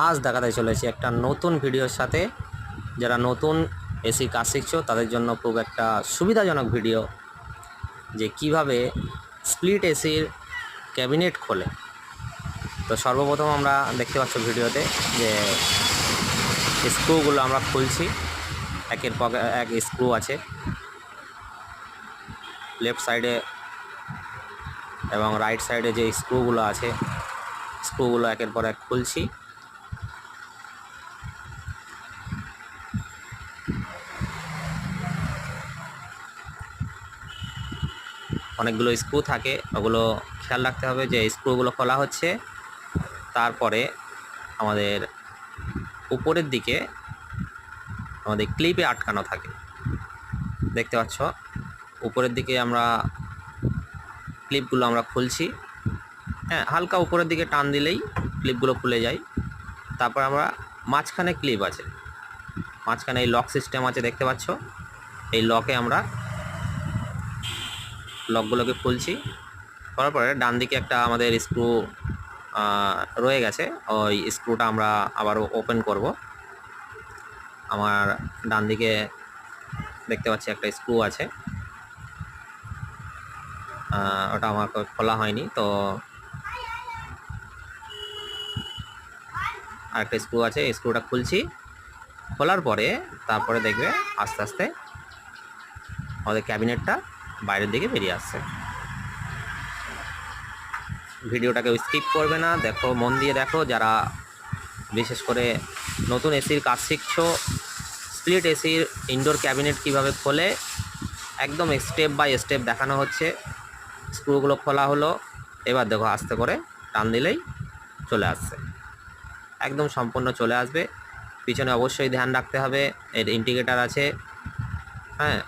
আজ দেখাতে চলেছি একটা নতুন ভিডিওর সাথে। যারা নতুন এসি কাজ শিখছো তাদের জন্য খুব একটা সুবিধাজনক ভিডিও, যে কিভাবে স্প্লিট এসির ক্যাবিনেট খোলে। তো সর্বপ্রথম আমরা দেখতে পাচ্ছ ভিডিওতে যে স্ক্রুগুলো আমরা খুলছি, একের পর এক স্ক্রু আছে লেফট সাইডে এবং রাইট সাইডে। যে স্ক্রুগুলো আছে স্ক্রুগুলো একের পর এক খুলছি। অনেকগুলো স্ক্রু থাকে, ওগুলো খেয়াল রাখতে হবে যে স্ক্রুগুলো খোলা হচ্ছে। তারপরে আমাদের উপরের দিকে আমাদের ক্লিপে আটকানো থাকে, দেখতে পাচ্ছ। উপরের দিকে আমরা ক্লিপগুলো আমরা খুলছি, হ্যাঁ, হালকা উপরের দিকে টান দিলেই ক্লিপগুলো খুলে যায়। তারপর আমরা মাঝখানে ক্লিপ আছে, মাঝখানে এই লক সিস্টেম আছে, দেখতে পাচ্ছ। এই লকে আমরা লকগুলোকে খুলছি, করার পরে ডান দিকে একটা আমাদের স্ক্রু রয়ে গেছে, ওই স্ক্রুটা আমরা আবার ওপেন করব। আমার ডান দিকে দেখতে পাচ্ছি একটা স্ক্রু আছে, ওটা আমার খোলা হয়নি, তো আরেকটা স্ক্রু আছে, স্ক্রুটা খুলছি। খোলার পরে তারপরে দেখবে আস্তে আস্তে আমাদের ক্যাবিনেটটা বাইরের দিকে বেরিয়ে আসছে। ভিডিওটাকে স্কিপ করবে না, দেখো, মন দিয়ে দেখো। যারা বিশেষ করে নতুন এসির কাজ শিখছো, স্প্লিট এসির ইনডোর ক্যাবিনেট কিভাবে খোলে একদম স্টেপ বাই স্টেপ দেখানো হচ্ছে। স্ক্রুগুলো খোলা হলো, এবার দেখো আস্তে করে টান দিলেই চলে আসছে, একদম সম্পূর্ণ চলে আসবে। পিছনে অবশ্যই ধ্যান রাখতে হবে, এর ইন্ডিকেটার আছে, হ্যাঁ,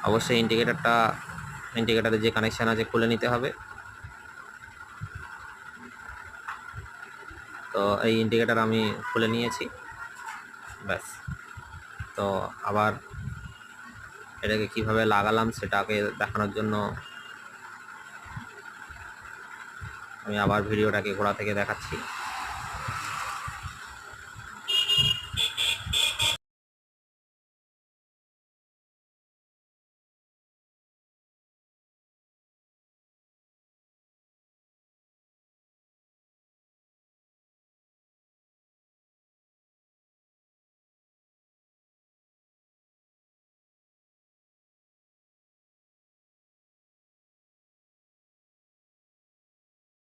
অবশ্যই ইন্ডিকেটারের যে কানেকশান আছে খুলে নিতে হবে। তো এই ইন্ডিকেটার আমি খুলে নিয়েছি, ব্যাস। তো আবার এটাকে কিভাবে লাগালাম সেটাকে দেখানোর জন্য আমি আবার ভিডিওটাকে গোড়া থেকে দেখাচ্ছি।